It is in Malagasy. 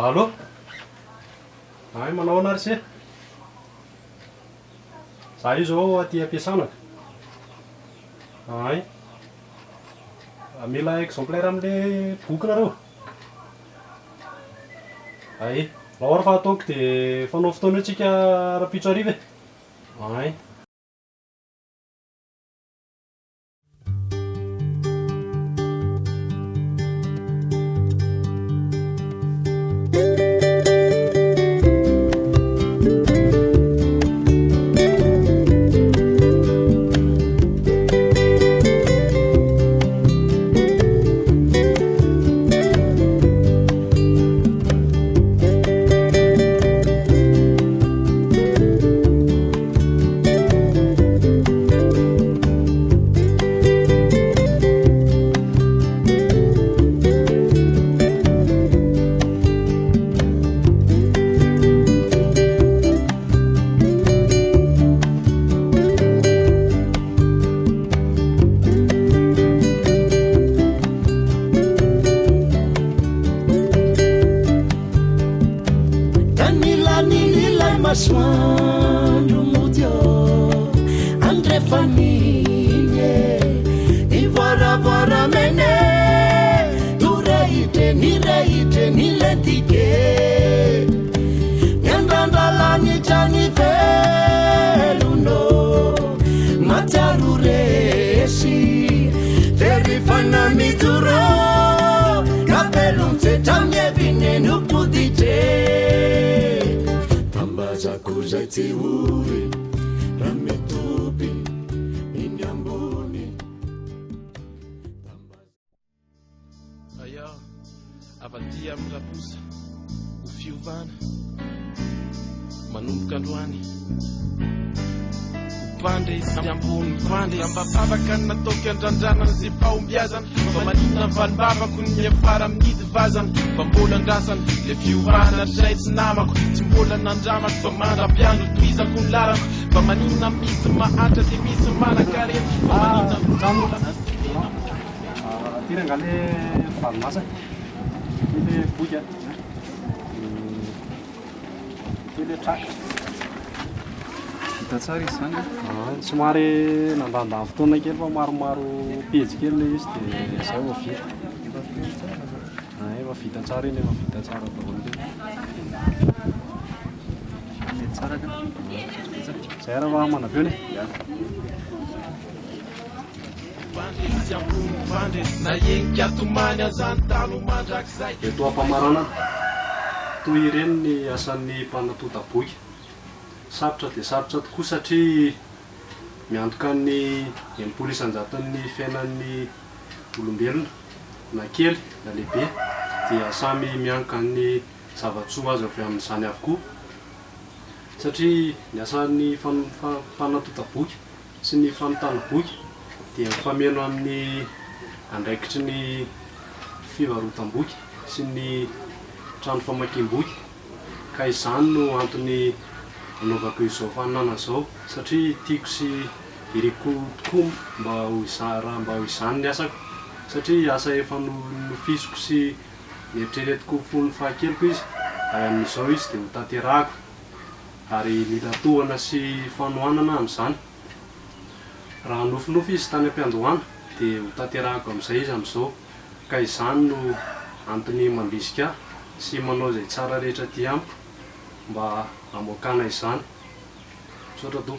Allô? Ay, manao anary se? Za io zao aty ampiasana. Ay. Mila exemplaire amin'le boky nareo. Ay, lahora fa ataoko dia fanao fotoana antsika ara-pitso hariva. Ay. Masoandro modio andre famiglie ivoravora mene dureite ni lentike nyandandalani jani veluno mataruresi verifana mituro kapelunte tamye vinenu pudite Zakuza tiuri rametopi inyamboni Aya avadia mrapusa ufiuvana manomboka androany upande isyambony pande ambababaka natoky andrandrana zay fahombiazana fa manina valibabako ny afara mihidy vazana fa mbola andrasana le fiovana zay tsy namako tsy mbola nandramako fa mandra-piandro toizako ny larako fa manina misy mahatra dia misy manakarena fa manina Tira ngale farmasa. Ile buja. Ile trak. Tsara izany. Somary nandandany fotoana kely fa maromaro pejy kely ilay izy dia izay vao vita. Efa vita tsara iny, efa vita tsara daholo iny. Tsara ka. Zay raha manaveo ny. Eto ampamarana toy ireny ny asan'ny mpanatota boky. Sarotra dia sarotra tokoa satria miantoka ny 80% fiainan'ny olombelona na kely na lehibe dia samy mianka ny zavatsoa azo avy amin'izany avokoa satria ny asan'ny mpanatota boky sy ny fanotana boky dia mifameno amin'ny andraikitry ny fivarotam-boky sy ny trano famakiam-boky ka izany no antony anaovako izao faninana izao satria tiako sy iriko tokoa mba ho izany ny asako satria asa efa nofisiko sy nieritreretiko fony fahakeloko izy ary amin'izao izy dia ho tanterahako ary mila tohana sy fanohanana amin'izany raha nofinofy izy tany am-piandohana dia ho tanterahako amin'izay izy amin'izao ka izany no antony mandrisika sy manao izay tsara rehetra ty amiko mba hamoakana izany. Sotra do.